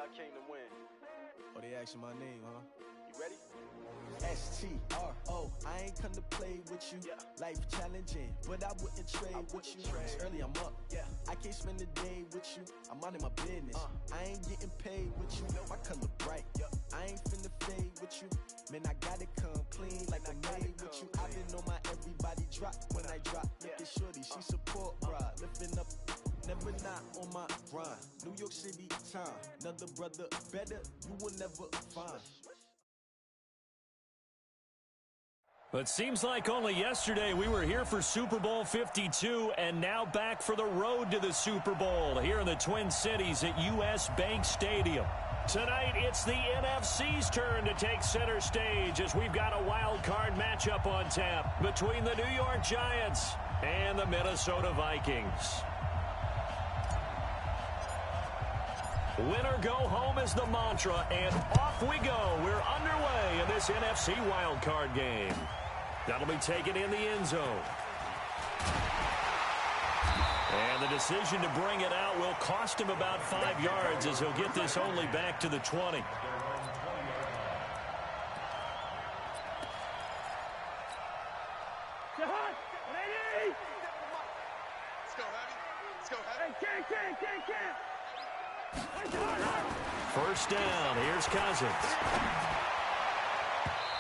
y'all came to win. Oh, they asking my name, huh? You ready? S-T-R-O, I ain't come to play with you. Life challenging, but I wouldn't trade with you. It's early, I'm up. I can't spend the day with you. I'm minding my business. I ain't getting paid with you. My color bright. I ain't finna fade with you. Man, I gotta come clean like I made with you. I've been on my everybody drop when I drop. Look at shorty, she support ride. Lifting up, never not on my grind. New York City time. Another brother better, you will never find. But seems like only yesterday we were here for Super Bowl 52 and now back for the road to the Super Bowl here in the Twin Cities at U.S. Bank Stadium. Tonight it's the NFC's turn to take center stage as we've got a wild card matchup on tap between the New York Giants and the Minnesota Vikings. Win or go home is the mantra, and off we go. We're underway in this NFC wildcard game. That'll be taken in the end zone. And the decision to bring it out will cost him about 5 yards as he'll get this only back to the 20. Let's go, Heavy. Let's go, Heavy. First down. Here's Cousins.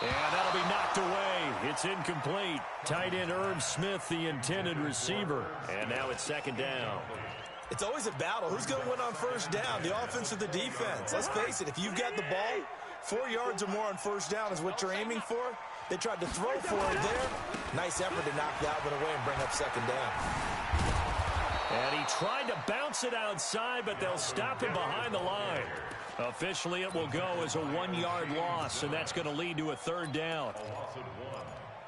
And that'll be knocked away. It's incomplete. Tight end Irv Smith, the intended receiver. And now it's second down. It's always a battle. Who's going to win on first down, the offense or the defense? Let's face it, if you've got the ball, 4 yards or more on first down is what you're aiming for. They tried to throw for it there. Nice effort to knock that one away and bring up second down. And he tried to bounce it outside, but they'll stop him behind the line. Officially, it will go as a 1 yard loss, and that's going to lead to a third down. A loss of 1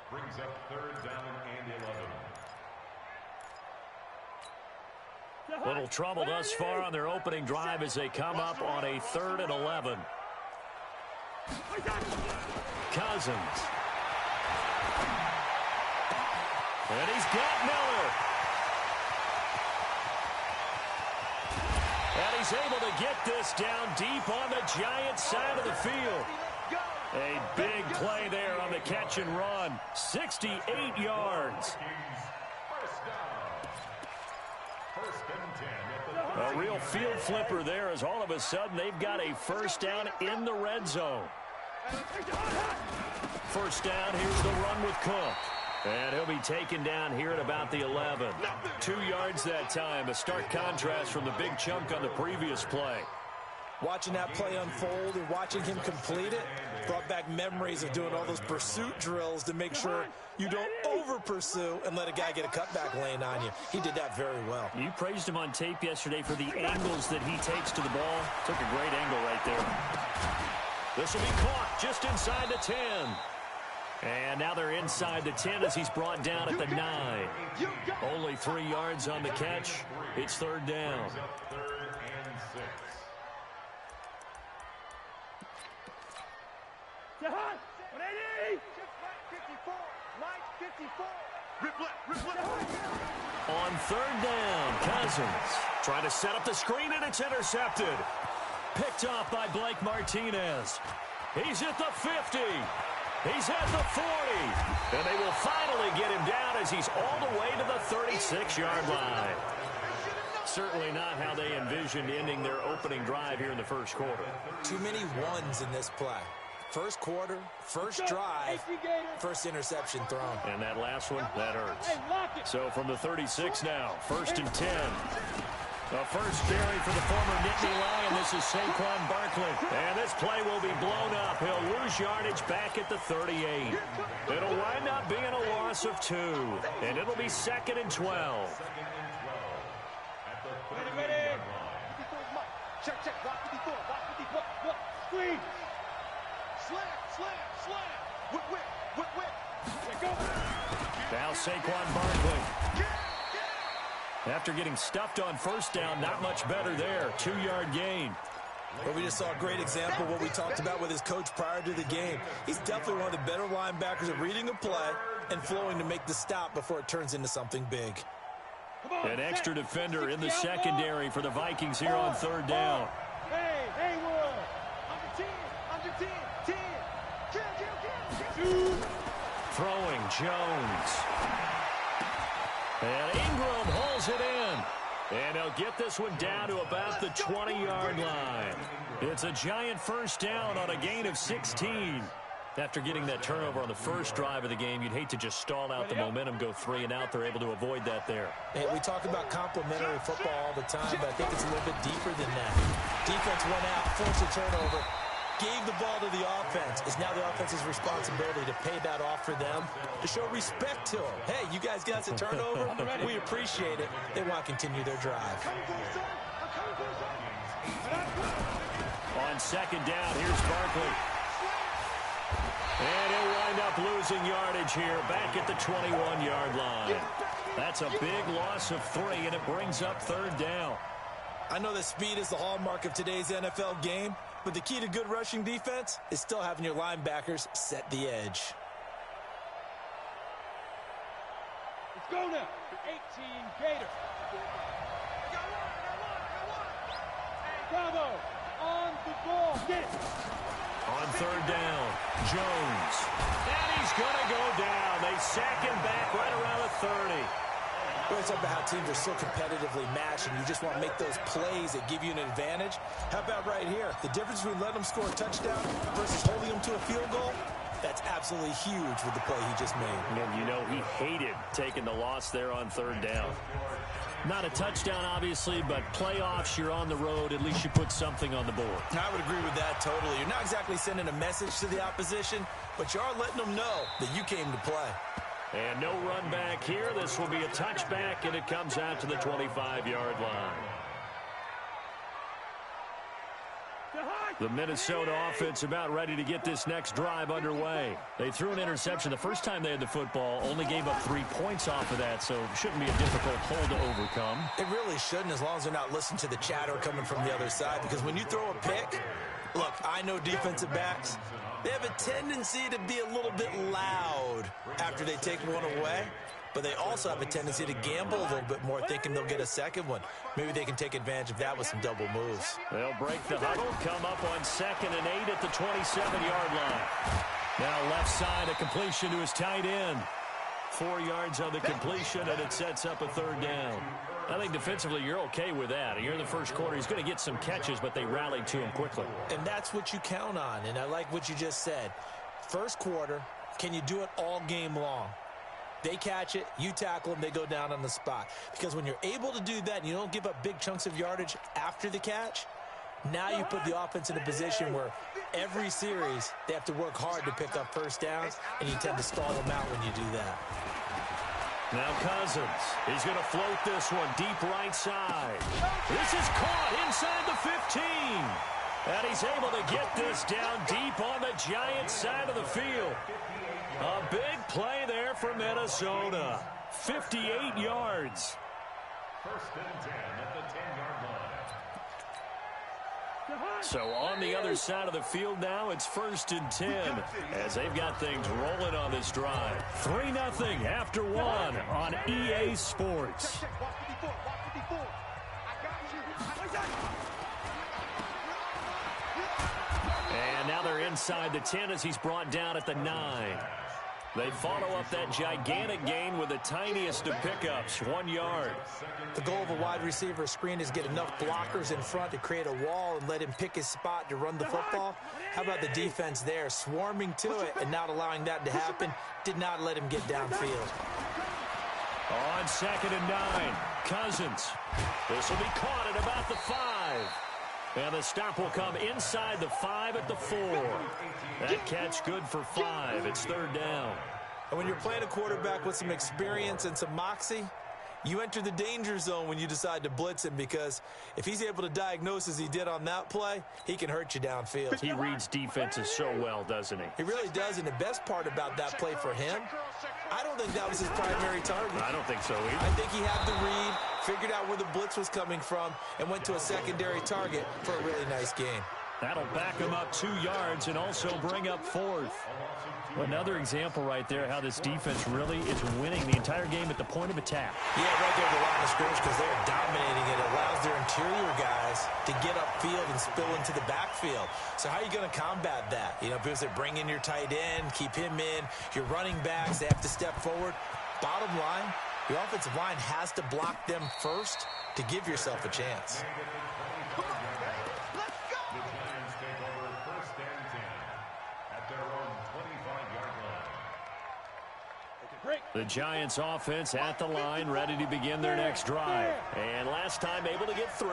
brings up third down and 11. Little trouble thus far on their opening drive as they come up on a 3rd and 11. Cousins. And he's got Miller. And he's able to get this down deep on the Giants side of the field. A big play there on the catch and run. 68 yards. A real field flipper there as all of a sudden they've got a first down in the red zone. First down, here's the run with Cook. And he'll be taken down here at about the 11. 2 yards that time, a stark contrast from the big chunk on the previous play. Watching that play unfold and watching him complete it brought back memories of doing all those pursuit drills to make sure you don't over-pursue and let a guy get a cutback lane on you. He did that very well. You praised him on tape yesterday for the angles that he takes to the ball. Took a great angle right there. This will be caught just inside the 10. And now they're inside the 10 as he's brought down at the 9. Only 3 yards on the catch. It's third down. Third and 6. On third down, Cousins trying to set up the screen, and it's intercepted. Picked off by Blake Martinez. He's at the 50. He's at the 40. And they will finally get him down as he's all the way to the 36-yard line. Certainly not how they envisioned ending their opening drive here in the first quarter. Too many ones in this play. First quarter, first drive, first interception thrown. And that last one, that hurts. So from the 36 now, first and 10. The first carry for the former Nittany Lion. This is Saquon Barkley. And this play will be blown up. He'll lose yardage back at the 38. It'll wind up being a loss of 2. And it'll be 2nd and 12. At the 38-yard line. Check. Block 54. Block. Screen. Slam. Whip. Now Saquon Barkley. After getting stuffed on first down, not much better there. 2-yard gain. But we just saw a great example of what we talked about with his coach prior to the game. He's definitely one of the better linebackers at reading a play and flowing to make the stop before it turns into something big. An extra defender in the secondary for the Vikings here on third down. Hey, Haywood. Under 10. 10. Kill. Throwing Jones. And Ingram hauls it in. And he'll get this one down to about the 20-yard line. It's a giant first down on a gain of 16. After getting that turnover on the first drive of the game, you'd hate to just stall out the momentum, go 3 and out. They're able to avoid that there. Hey, we talk about complementary football all the time, but I think it's a little bit deeper than that. Defense went out, forced a turnover, gave the ball to the offense. It's now the offense's responsibility to pay that off for them, to show respect to them. Hey, you guys got us a turnover. We appreciate it. They want to continue their drive. On second down, here's Barkley. And he'll wind up losing yardage here back at the 21-yard line. That's a big loss of 3, and it brings up third down. I know that speed is the hallmark of today's NFL game, but the key to good rushing defense is still having your linebackers set the edge. Let's go now. 18 Gator. Bravo. On the ball. Get it. On third down, Jones. And he's going to go down. They sack him back right around the 30. Well, it's about how teams are so competitively matched, and you just want to make those plays that give you an advantage. How about right here? The difference between letting them score a touchdown versus holding them to a field goal, that's absolutely huge with the play he just made. And you know he hated taking the loss there on third down. Not a touchdown, obviously, but playoffs, you're on the road. At least you put something on the board. I would agree with that totally. You're not exactly sending a message to the opposition, but you are letting them know that you came to play. And no run back here. This will be a touchback, and it comes out to the 25-yard line. The Minnesota offense about ready to get this next drive underway. They threw an interception the first time they had the football, only gave up 3 points off of that, so it shouldn't be a difficult hole to overcome. It really shouldn't, as long as they're not listening to the chatter coming from the other side, because when you throw a pick, look, I know defensive backs, they have a tendency to be a little bit loud after they take one away. But they also have a tendency to gamble a little bit more, thinking they'll get a second one. Maybe they can take advantage of that with some double moves. They'll break the huddle, come up on 2nd and 8 at the 27-yard line. Now left side, a completion to his tight end. 4 yards on the completion, and it sets up a third down. I think defensively you're okay with that. Here in the first quarter, he's going to get some catches, but they rallied to him quickly. And that's what you count on, and I like what you just said. First quarter, can you do it all game long? They catch it, you tackle them, they go down on the spot. Because when you're able to do that and you don't give up big chunks of yardage after the catch, now you put the offense in a position where every series they have to work hard to pick up first downs, and you tend to stall them out when you do that. Now Cousins, he's going to float this one deep right side. This is caught inside the 15. And he's able to get this down deep on the Giants side of the field. A big play there for Minnesota. 58 yards. First and 10 at the 10-yard line. So on the other side of the field now, it's 1st and 10 as they've got things rolling on this drive. 3-0 after 1 on EA Sports. And now they're inside the 10 as he's brought down at the 9. They follow up that gigantic gain with the tiniest of pickups, 1 yard. The goal of a wide receiver screen is get enough blockers in front to create a wall and let him pick his spot to run the football. How about the defense there, swarming to it and not allowing that to happen? Did not let him get downfield. On 2nd and 9, Cousins. This will be caught at about the 5. And the stop will come inside the 5 at the 4. That catch good for 5. It's 3rd down. And when you're playing a quarterback with some experience and some moxie, you enter the danger zone when you decide to blitz him, because if he's able to diagnose as he did on that play, he can hurt you downfield. He reads defenses so well, doesn't he? He really does, and the best part about that play for him, I don't think that was his primary target. I don't think so either. I think he had the read, figured out where the blitz was coming from, and went to a secondary target for a really nice game. That'll back them up 2 yards and also bring up 4th. Another example right there how this defense really is winning the entire game at the point of attack. Yeah, right there at the line of scrimmage because they're dominating it. It allows their interior guys to get upfield and spill into the backfield. So how are you going to combat that? You know, because they bring in your tight end, keep him in. Your running backs, they have to step forward. Bottom line, your offensive line has to block them first to give yourself a chance. The Giants offense at the line, ready to begin their next drive. And last time able to get 3.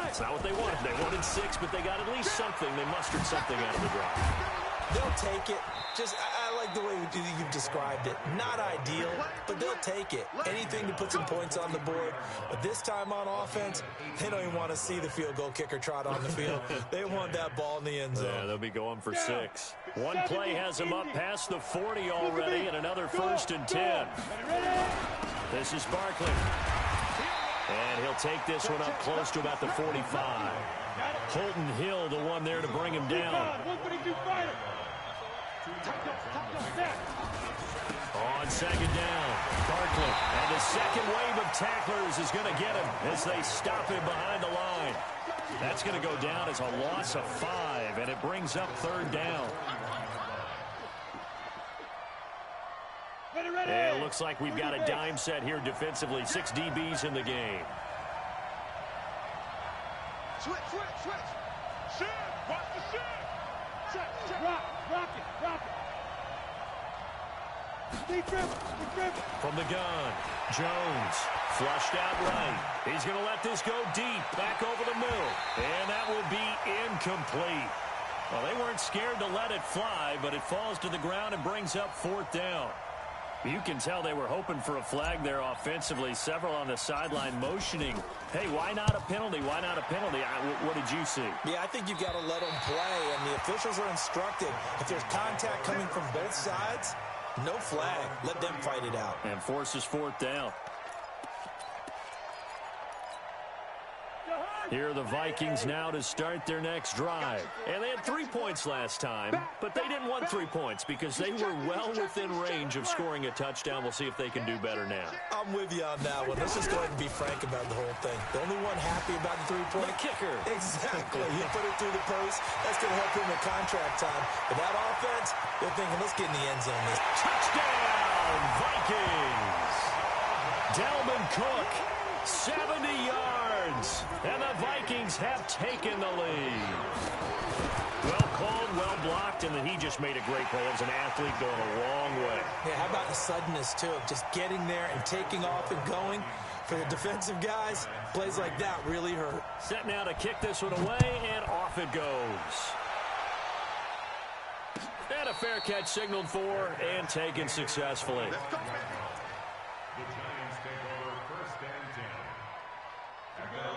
It's not what they wanted. They wanted 6, but they got at least something. They mustered something out of the drive. They'll take it. I like the way you've described it. Not ideal, but they'll take it. Anything to put some points on the board. But this time on offense, they don't even want to see the field goal kicker trot on the field. They want that ball in the end zone. Yeah, they'll be going for 6. One play has them up past the 40 already, and another 1st and 10. This is Barkley. And he'll take this one up close to about the 45. Holton Hill, the one there to bring him down. On 2nd down, Barkley. And the second wave of tacklers is going to get him as they stop him behind the line. That's going to go down as a loss of 5, and it brings up 3rd down. And it looks like we've got a dime set here defensively. 6 DBs in the game. Switch. Shit. Watch the shit. Check. Rock it. From the gun, Jones flushed out right. He's going to let this go deep, back over the middle, and that will be incomplete. Well, they weren't scared to let it fly, but it falls to the ground and brings up 4th down. You can tell they were hoping for a flag there offensively. Several on the sideline motioning, hey, why not a penalty? Why not a penalty? What did you see? Yeah, I think you've got to let them play, and the officials are instructed. If there's contact coming from both sides, no flag. Let them fight it out. And forces 4th down. Here are the Vikings now to start their next drive. And they had 3 points last time, but they didn't want 3 points because they were well within range of scoring a touchdown. We'll see if they can do better now. I'm with you on that one. Let's just go ahead and be frank about the whole thing. The only one happy about the 3-point. The kicker. Exactly. He put it through the post. That's going to help him in contract time. But that offense, they're thinking, let's get in the end zone. Touchdown, Vikings. Dalvin Cook, 70 yards. And the Vikings have taken the lead. Well called, well blocked, and then he just made a great play. As an athlete going a long way. Yeah, how about the suddenness, too, of just getting there and taking off and going? For the defensive guys, plays like that really hurt. Set now to kick this one away, and off it goes. And a fair catch signaled for and taken successfully.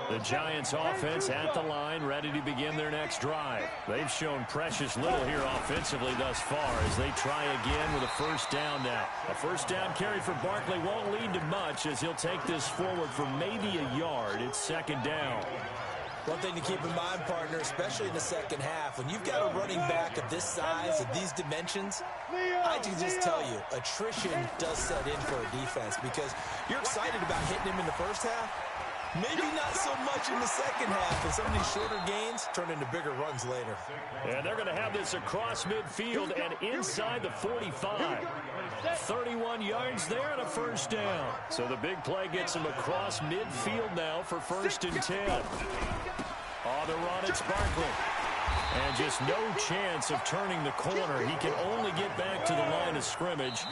The Giants offense at the line, ready to begin their next drive. They've shown precious little here offensively thus far as they try again with a 1st down now. A 1st down carry for Barkley won't lead to much as he'll take this forward for maybe a yard. It's 2nd down. One thing to keep in mind, partner, especially in the second half, when you've got a running back of this size, of these dimensions, I can just tell you, attrition does set in for a defense because you're excited about hitting him in the first half. Maybe not so much in the second half, and some of these shorter gains turn into bigger runs later. And they're going to have this across midfield and inside the 45. 31 yards there and a 1st down. So the big play gets him across midfield now for 1st and 10. On the run, it's Barkley. And just no chance of turning the corner. He can only get back to the line of scrimmage.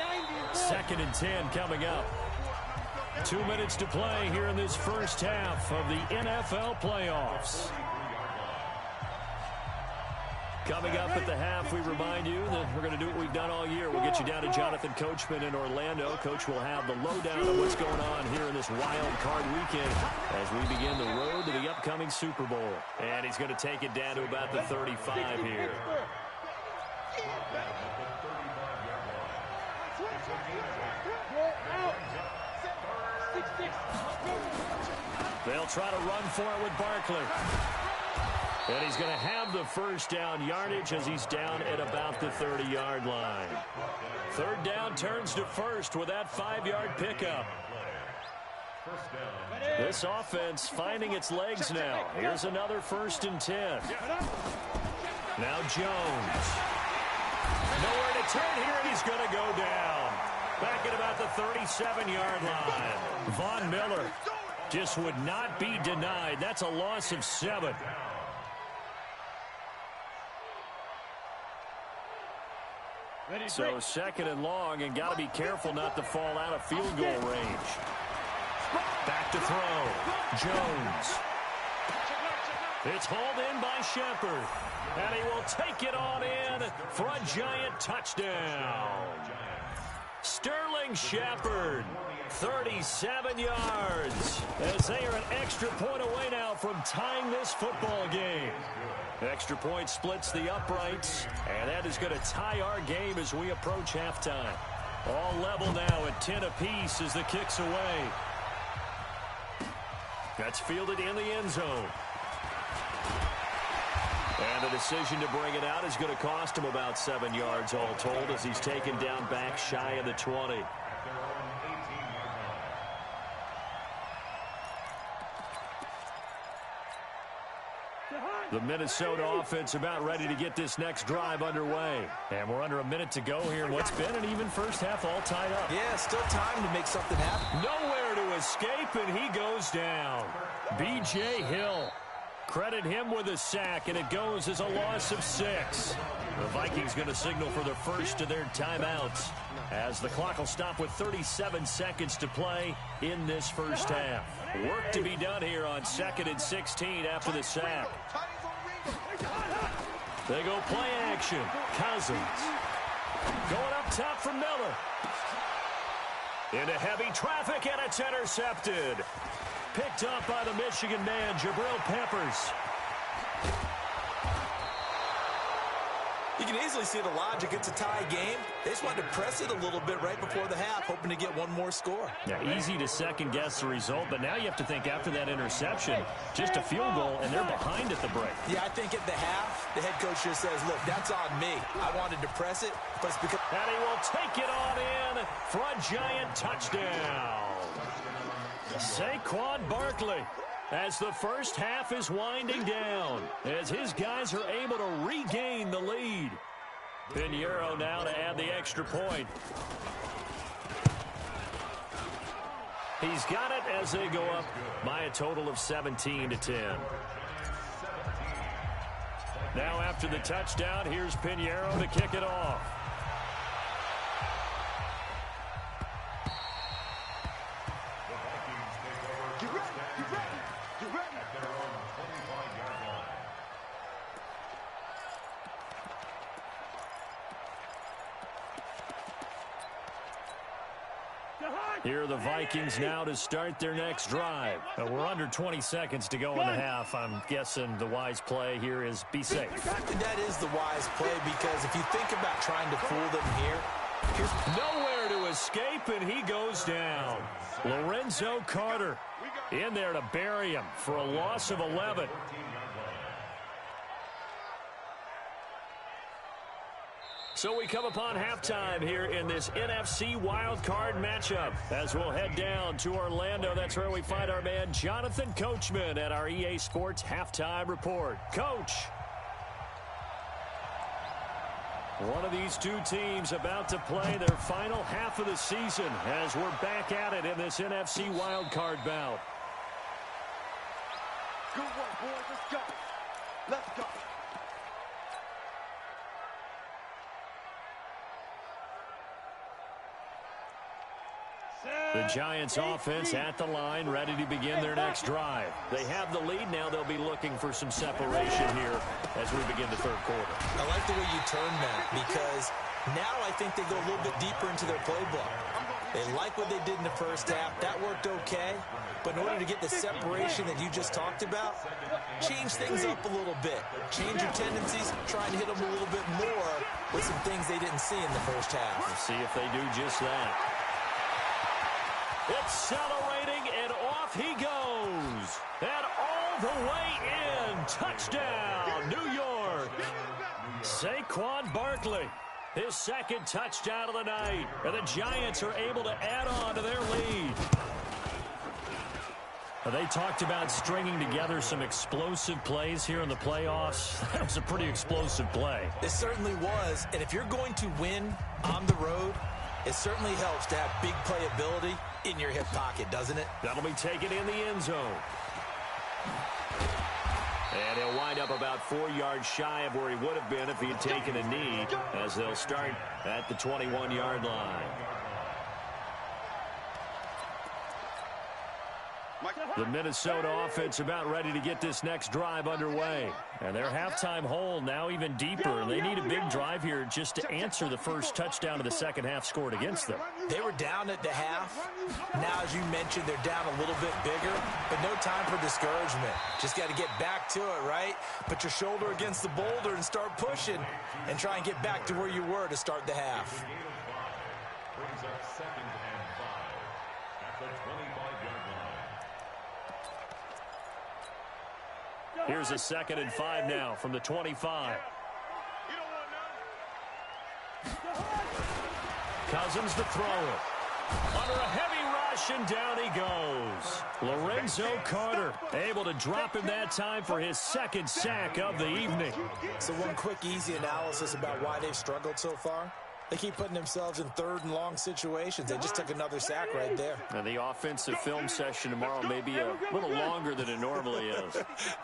2nd and 10 coming up. 2 minutes to play here in this first half of the NFL playoffs. Coming up at the half, we remind you that we're going to do what we've done all year. We'll get you down to Jonathan Coachman in Orlando. Coach will have the lowdown of what's going on here in this wild card weekend as we begin the road to the upcoming Super Bowl. And he's going to take it down to about the 35 here. They'll try to run for it with Barkley. And he's going to have the first down yardage as he's down at about the 30-yard line. Third down turns to first with that 5-yard pickup. This offense finding its legs now. Here's another 1st and 10. Now Jones. Nowhere to turn here, and he's going to go down. Back at about the 37-yard line. Von Miller just would not be denied. That's a loss of 7. So 2nd and long, and got to be careful not to fall out of field goal range. Back to throw. Jones. It's hauled in by Shepard. And he will take it on in for a giant touchdown. Sterling Shepard, 37 yards, as they are an extra point away now from tying this football game. Extra point splits the uprights, and that is going to tie our game as we approach halftime. All level now at 10 apiece as the kick's away. That's fielded in the end zone. And the decision to bring it out is going to cost him about 7 yards all told as he's taken down back shy of the 20. The Minnesota offense about ready to get this next drive underway. And we're under a minute to go here in what's been an even first half all tied up. Yeah, still time to make something happen. Nowhere to escape, and he goes down. B.J. Hill. Credit him with a sack, and it goes as a loss of 6. The Vikings going to signal for the first of their timeouts as the clock will stop with 37 seconds to play in this first half. Work to be done here on 2nd and 16 after the sack. They go play action. Cousins. Going up top for Miller. Into heavy traffic, and it's intercepted. Picked up by the Michigan man, Jabril Peppers. You can easily see the logic. It's a tie game. They just wanted to press it a little bit right before the half, hoping to get one more score. Yeah, easy to second-guess the result, but now you have to think after that interception, just a field goal, and they're behind at the break. Yeah, I think at the half, the head coach just says, look, that's on me. I wanted to press it, but it's because... And he will take it on in for a giant touchdown. Saquon Barkley, as the first half is winding down, as his guys are able to regain the lead. Pinheiro now to add the extra point. He's got it as they go up by a total of 17-10. Now after the touchdown, here's Pinheiro to kick it off. Here are the Vikings now to start their next drive. We're under 20 seconds to go in the half. I'm guessing the wise play here is be safe. That is the wise play, because if you think about trying to fool them here, here's nowhere to escape, and he goes down. Lorenzo Carter in there to bury him for a loss of 11. So we come upon halftime here in this NFC wildcard matchup as we'll head down to Orlando. That's where we find our man Jonathan Coachman at our EA Sports Halftime Report. Coach. One of these two teams about to play their final half of the season as we're back at it in this NFC wildcard bout. Good work, boys. Let's go. Let's go. The Giants offense at the line, ready to begin their next drive. They have the lead now. They'll be looking for some separation here as we begin the third quarter. I like the way you turned that, because now I think they go a little bit deeper into their playbook. They like what they did in the first half. That worked okay. But in order to get the separation that you just talked about, change things up a little bit. Change your tendencies, try and hit them a little bit more with some things they didn't see in the first half. We'll see if they do just that. Accelerating, and off he goes. And all the way in. Touchdown. touchdown, New York. Saquon Barkley, his second touchdown of the night. And the Giants are able to add on to their lead. They talked about stringing together some explosive plays here in the playoffs. That was a pretty explosive play. It certainly was. And if you're going to win on the road, it certainly helps to have big playability in your hip pocket, doesn't it? That'll be taken in the end zone. And he'll wind up about 4 yards shy of where he would have been if he had taken a knee, as they'll start at the 21-yard line. The Minnesota offense about ready to get this next drive underway. And their halftime hole now even deeper. And they need a big drive here just to answer the first touchdown of the second half scored against them. They were down at the half. Now, as you mentioned, they're down a little bit bigger. But no time for discouragement. Just got to get back to it, right? Put your shoulder against the boulder and start pushing. And try and get back to where you were to start the half. Brings up 2nd and 5 at the 25-yard line. Here's a 2nd and 5 now from the 25. Cousins to throw it. Under a heavy rush, and down he goes. Lorenzo Carter able to drop him that time for his second sack of the evening. So one quick, easy analysis about why they've struggled so far. They keep putting themselves in 3rd and long situations. They just took another sack right there. And the offensive film session tomorrow may be a little longer than it normally is.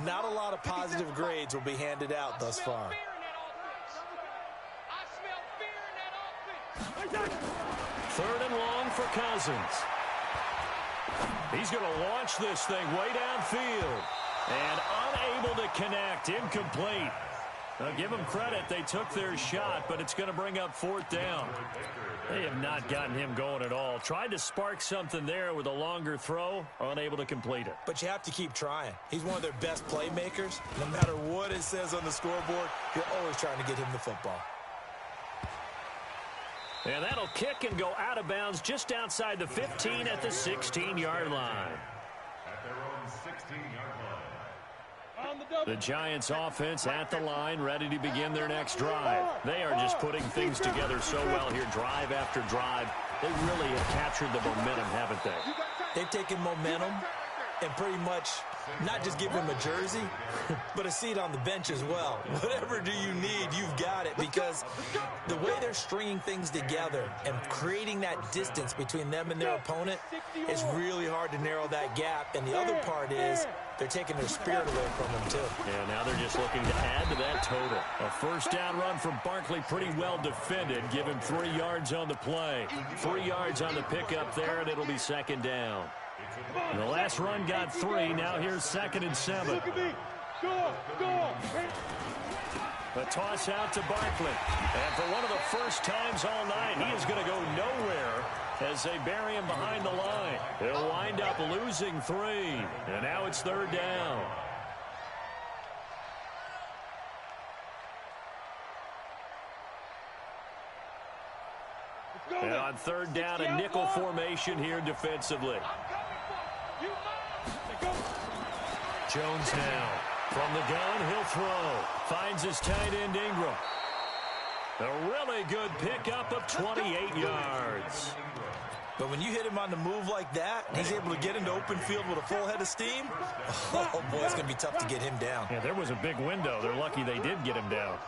Not a lot of positive grades will be handed out thus far. 3rd and long for Cousins. He's going to launch this thing way downfield. And unable to connect, incomplete. Now, give them credit. They took their shot, but it's going to bring up 4th down. They have not gotten him going at all. Tried to spark something there with a longer throw, unable to complete it. But you have to keep trying. He's one of their best playmakers. No matter what it says on the scoreboard, you're always trying to get him the football. And that'll kick and go out of bounds just outside the 15 at the 16-yard line. At their own 16-yard line. The Giants offense at the line, ready to begin their next drive. They are just putting things together so well here, drive after drive. They really have captured the momentum, haven't they? They've taken momentum and pretty much not just give him a jersey, but a seat on the bench as well. Whatever do you need, you've got it, because the way they're stringing things together and creating that distance between them and their opponent is really hard to narrow that gap. And the other part is they're taking their spirit away from them, too. Yeah, now they're just looking to add to that total. A first down run from Barkley, pretty well defended. Give him 3 yards on the play. 3 yards on the pickup there, and it'll be 2nd down. And the last run got 3. Now here's 2nd and 7. A toss out to Barkley. And for one of the first times all night, he is going to go nowhere as they bury him behind the line. He'll wind up losing 3. And now it's 3rd down. And on 3rd down, a nickel formation here defensively. Jones now. From the gun, he'll throw. Finds his tight end, Ingram. A really good pickup of 28 yards. But when you hit him on the move like that, he's able to get into open field with a full head of steam. Oh, boy, it's going to be tough to get him down. Yeah, there was a big window. They're lucky they did get him down.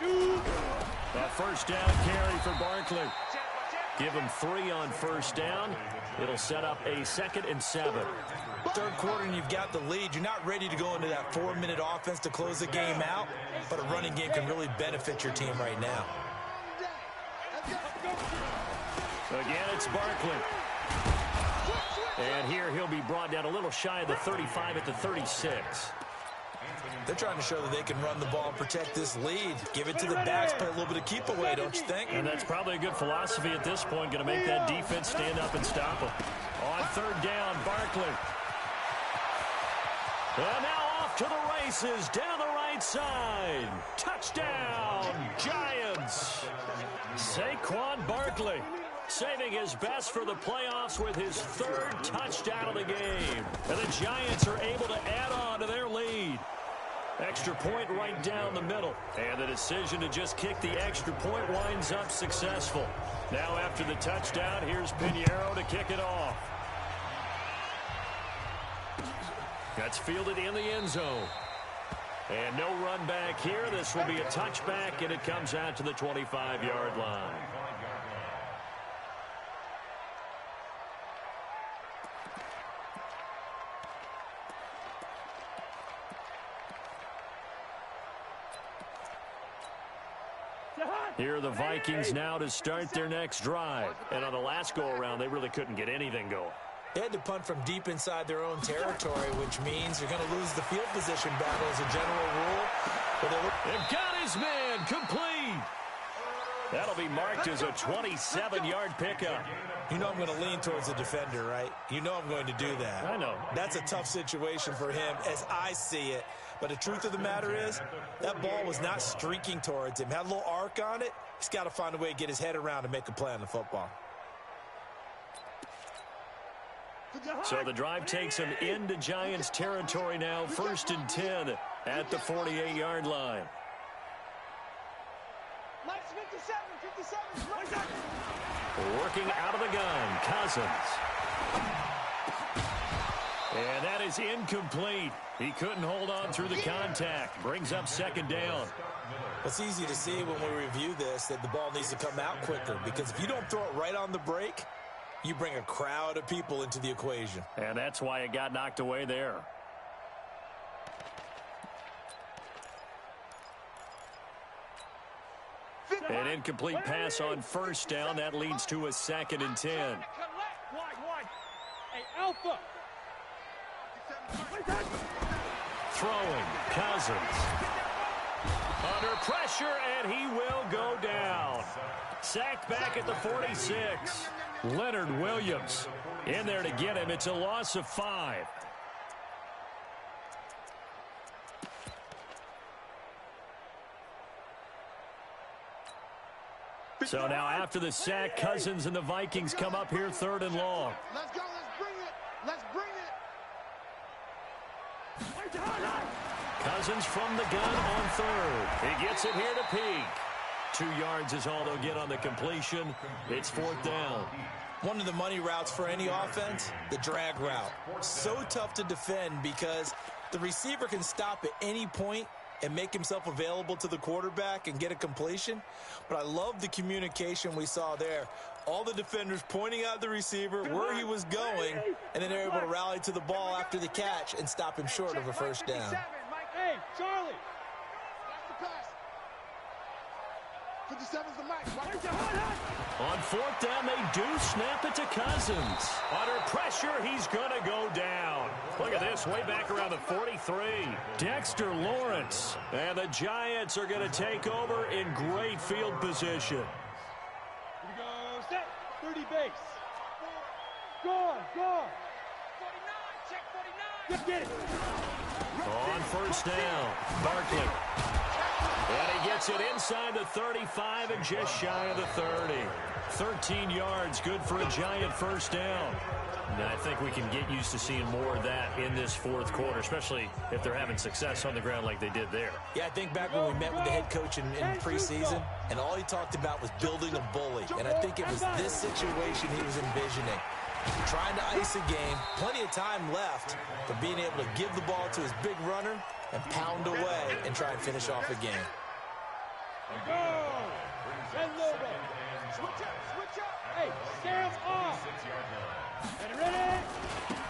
A first down carry for Barkley. Give him 3 on first down. It'll set up a 2nd and 7. 3rd quarter and you've got the lead. You're not ready to go into that 4-minute offense to close the game out, but a running game can really benefit your team right now. Again, it's Barkley. And here he'll be brought down a little shy of the 35 at the 36. They're trying to show that they can run the ball and protect this lead. Give it to the backs, play a little bit of keep away, don't you think? And that's probably a good philosophy at this point, going to make that defense stand up and stop them. On 3rd down, Barkley. And now off to the races, down the right side. Touchdown, Giants. Saquon Barkley saving his best for the playoffs with his 3rd touchdown of the game. And the Giants are able to add on to their lead. Extra point right down the middle. And the decision to just kick the extra point winds up successful. Now after the touchdown, here's Pinheiro to kick it off. That's fielded in the end zone. And no run back here. This will be a touchback, and it comes out to the 25-yard line. Here are the Vikings now to start their next drive. And on the last go-around, they really couldn't get anything going. They had to punt from deep inside their own territory, which means you're going to lose the field position battle as a general rule. They've got his man complete. That'll be marked as a 27-yard pickup. You know I'm going to lean towards the defender, right? You know I'm going to do that. I know. That's a tough situation for him as I see it. But the truth of the matter is, that ball was not streaking towards him. Had a little arc on it. He's got to find a way to get his head around and make a play on the football. So the drive takes him into Giants territory now. 1st and 10 at the 48-yard line. Working out of the gun, Cousins. And that is incomplete. He couldn't hold on through the contact. Brings up 2nd down. It's easy to see when we review this that the ball needs to come out quicker, because if you don't throw it right on the break, you bring a crowd of people into the equation. And that's why it got knocked away there. An incomplete pass on 1st down. That leads to a 2nd and 10. Hey, Alpha. Throwing, Cousins. Under pressure, and he will go down. Sacked back at the 46. Leonard Williams in there to get him. It's a loss of 5. So now after the sack, Cousins and the Vikings come up here 3rd and long. Let's go. Let's bring it. Cousins from the gun on 3rd. He gets it here to Peak. 2 yards is all they'll get on the completion. It's 4th down. One of the money routes for any offense, the drag route. So tough to defend because the receiver can stop at any point and make himself available to the quarterback and get a completion. But I love the communication we saw there. All the defenders pointing out the receiver, where he was going, and then they're able to rally to the ball after the catch and stop him short of a 1st down. Hey, Charlie. That's the pass. 57's the mic. On 4th down, they do snap it to Cousins. Under pressure, he's going to go down. Look at this, way back around the 43. Dexter Lawrence. And the Giants are going to take over in great field position. Here we go, set. 30 base. Go on. 49, check 49. Get it. On 1st down, Barkley. And he gets it inside the 35 and just shy of the 30. 13 yards, good for a Giant 1st down. And I think we can get used to seeing more of that in this 4th quarter, especially if they're having success on the ground like they did there. Yeah, I think back when we met with the head coach in preseason, and all he talked about was building a bully. And I think it was this situation he was envisioning. Trying to ice a game, plenty of time left, but being able to give the ball to his big runner and pound away and try and finish off a game. Go! Send Lobo. Switch up. Hey, Sam off. And ready?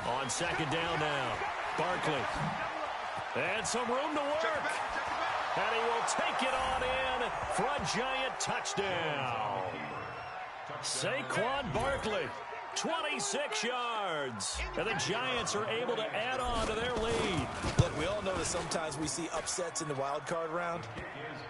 On 2nd down now, Barkley. And some room to work. And he will take it on in for a Giant touchdown. Saquon Barkley. 26 yards. And the Giants are able to add on to their lead. Look, we all know that sometimes we see upsets in the wild card round.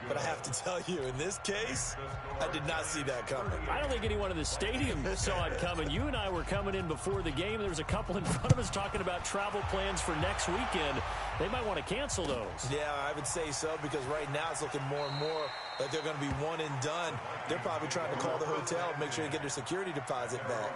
But I have to tell you, in this case, I did not see that coming. I don't think anyone in the stadium saw it coming. You and I were coming in before the game. There was a couple in front of us talking about travel plans for next weekend. They might want to cancel those. Yeah, I would say so, because right now it's looking more and more like they're going to be one and done. They're probably trying to call the hotel and make sure they get their security deposit back.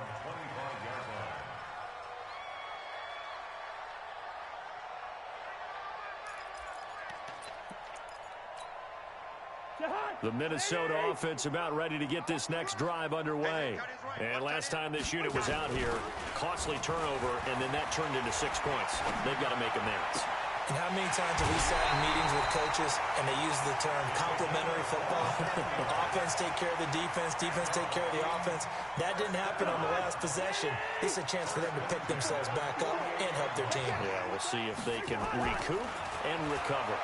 The Minnesota offense about ready to get this next drive underway. And last time this unit was out here, costly turnover, and then that turned into 6 points. They've got to make amends. And how many times have we sat in meetings with coaches and they use the term complementary football? Offense take care of the defense, defense take care of the offense. That didn't happen on the last possession. This is a chance for them to pick themselves back up and help their team. Yeah, we'll see if they can recoup and recover.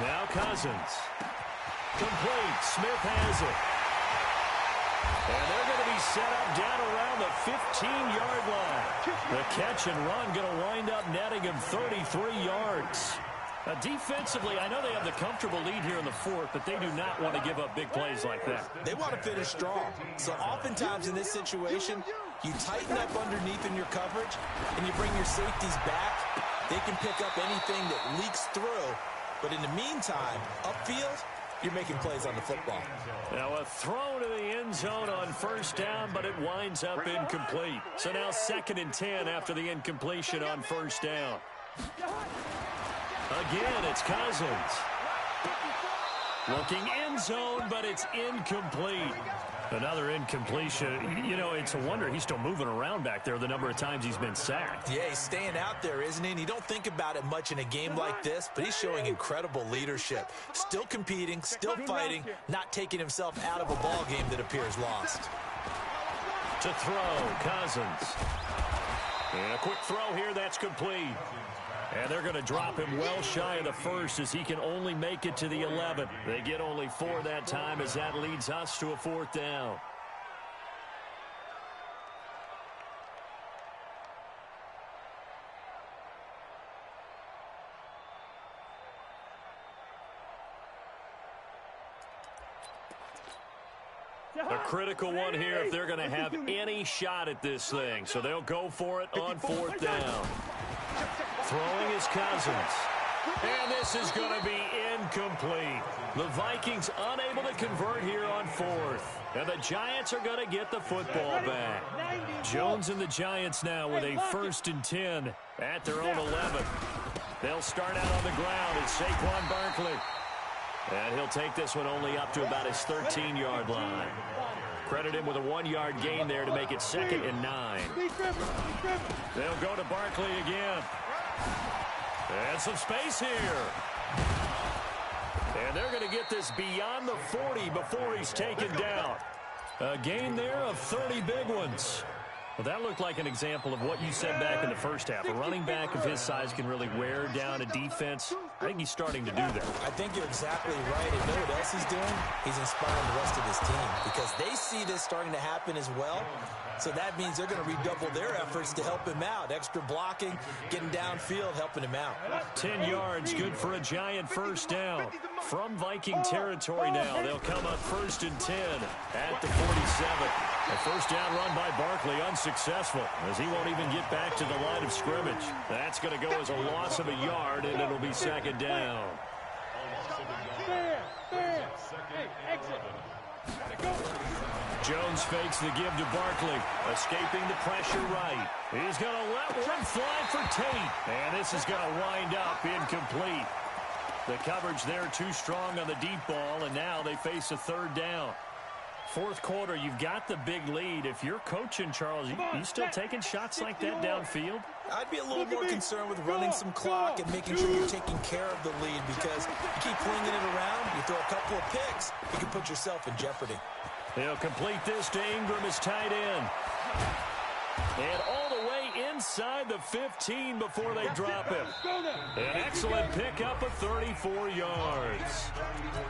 Now Cousins. Complete. Smith has it. And they're going to be set up down around the 15-yard line. The catch and run going to wind up netting him 33 yards. Defensively, I know they have the comfortable lead here in the fourth, but they do not want to give up big plays like that. They want to finish strong. So oftentimes in this situation, you tighten up underneath in your coverage, and you bring your safeties back. They can pick up anything that leaks through. But in the meantime, upfield, you're making plays on the football. Now a throw to the end zone on first down, but it winds up incomplete. So now 2nd and 10 after the incompletion on first down. Again, it's Cousins. Looking end zone, but it's incomplete. Another incompletion. You know, it's a wonder he's still moving around back there the number of times he's been sacked. Yeah, he's staying out there, isn't he? And you don't think about it much in a game like this, but he's showing incredible leadership. Still competing, still fighting, not taking himself out of a ball game that appears lost. To throw, Cousins. And a quick throw here, that's complete. And they're going to drop him well shy of the first as he can only make it to the 11. They get only 4 that time as that leads us to a 4th down. A critical one here if they're going to have any shot at this thing. So they'll go for it on 4th down. Throwing is Cousins. And this is going to be incomplete. The Vikings unable to convert here on 4th. And the Giants are going to get the football back. Jones and the Giants now with a 1st and 10 at their own 11. They'll start out on the ground. It's Saquon Barkley. And he'll take this one only up to about his 13-yard line. Credit him with a 1-yard gain there to make it 2nd and 9. They'll go to Barkley again. And some space here. And they're going to get this beyond the 40 before he's taken down. A gain there of 30 big ones. Well, that looked like an example of what you said back in the first half. A running back of his size can really wear down a defense. I think he's starting to do that. I think you're exactly right. And you know what else he's doing? He's inspiring the rest of his team because they see this starting to happen as well. So that means they're going to redouble their efforts to help him out. Extra blocking, getting downfield, helping him out. 10 yards, good for a Giant 1st down. From Viking territory now, they'll come up 1st and 10 at the 47. A 1st down run by Barkley, unsuccessful, as he won't even get back to the line of scrimmage. That's going to go as a loss of a yard, and it'll be 2nd down. Jones fakes the give to Barkley, escaping the pressure right. He's going to let one fly for Tate, and this is going to wind up incomplete. The coverage there too strong on the deep ball, and now they face a 3rd down. 4th quarter, you've got the big lead. If you're coaching, Charles, you still taking shots like that downfield? I'd be a little more concerned with running some clock and making sure you're taking care of the lead because you keep flinging it around, you throw a couple of picks, you can put yourself in jeopardy. They'll complete this to Ingram as tight end. And all the way inside the 15 before they drop him. An excellent pickup of 34 yards.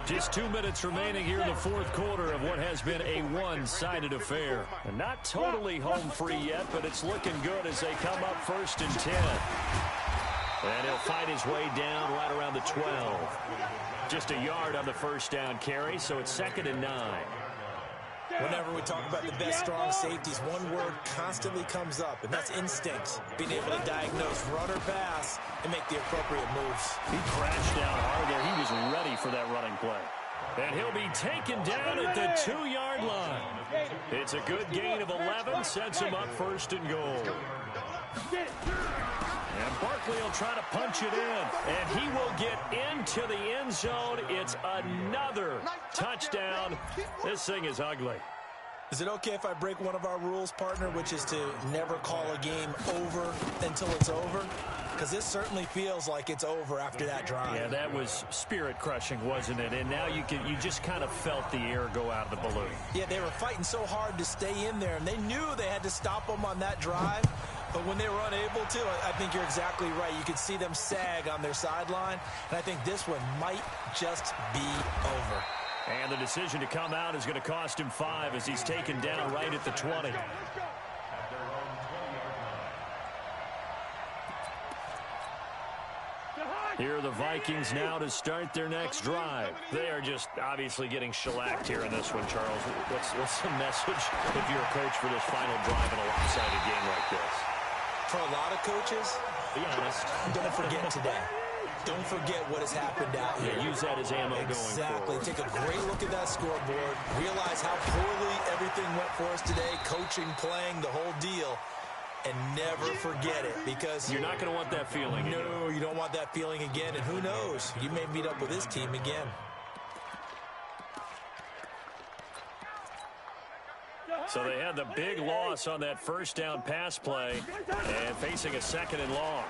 Just 2 minutes remaining here in the 4th quarter of what has been a one-sided affair. And not totally home free yet, but it's looking good as they come up 1st and 10. And he'll fight his way down right around the 12. Just a yard on the 1st down carry, so it's 2nd and 9. Whenever we talk about the best strong safeties, one word constantly comes up, and that's instincts. Being able to diagnose run or pass and make the appropriate moves. He crashed down hard there. He was ready for that running play. And he'll be taken down at the 2-yard line. It's a good gain of 11, sets him up 1st and goal. And Barkley will try to punch it in. And he will get into the end zone. It's another touchdown. This thing is ugly. Is it okay if I break one of our rules, partner, which is to never call a game over until it's over? Because this certainly feels like it's over after that drive. Yeah, that was spirit-crushing, wasn't it? And now you just kind of felt the air go out of the balloon. Yeah, they were fighting so hard to stay in there, and they knew they had to stop them on that drive. But when they were unable to, I think you're exactly right. You could see them sag on their sideline, and I think this one might just be over. And the decision to come out is going to cost him 5 as he's taken down right at the 20. Here are the Vikings now to start their next drive. They are just obviously getting shellacked here in this one, Charles. What's the message if you're a coach for this final drive in a lopsided game like this? For a lot of coaches, be honest, don't forget today. Don't forget what has happened out here. Yeah, use that as ammo going forward. Exactly. Take a great look at that scoreboard. Realize how poorly everything went for us today. Coaching, playing, the whole deal. And never forget it, because you're not going to want that feeling again. No, you don't want that feeling again. And who knows? You may meet up with this team again. So they had the big loss on that first down pass play and facing a 2nd and long.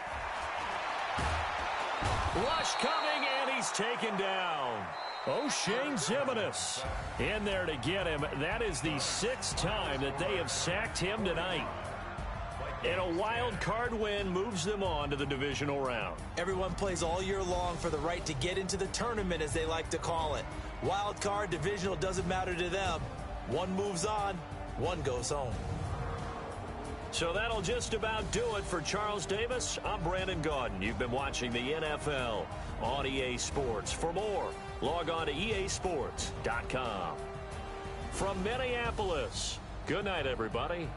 Rush coming, and he's taken down. O'Shane Zimenez in there to get him. That is the 6th time that they have sacked him tonight. And a wild card win moves them on to the divisional round. Everyone plays all year long for the right to get into the tournament, as they like to call it. Wild card, divisional, doesn't matter to them. One moves on, one goes home. So that'll just about do it for Charles Davis. I'm Brandon Gaudin. You've been watching the NFL on EA Sports. For more, log on to easports.com. From Minneapolis, good night, everybody.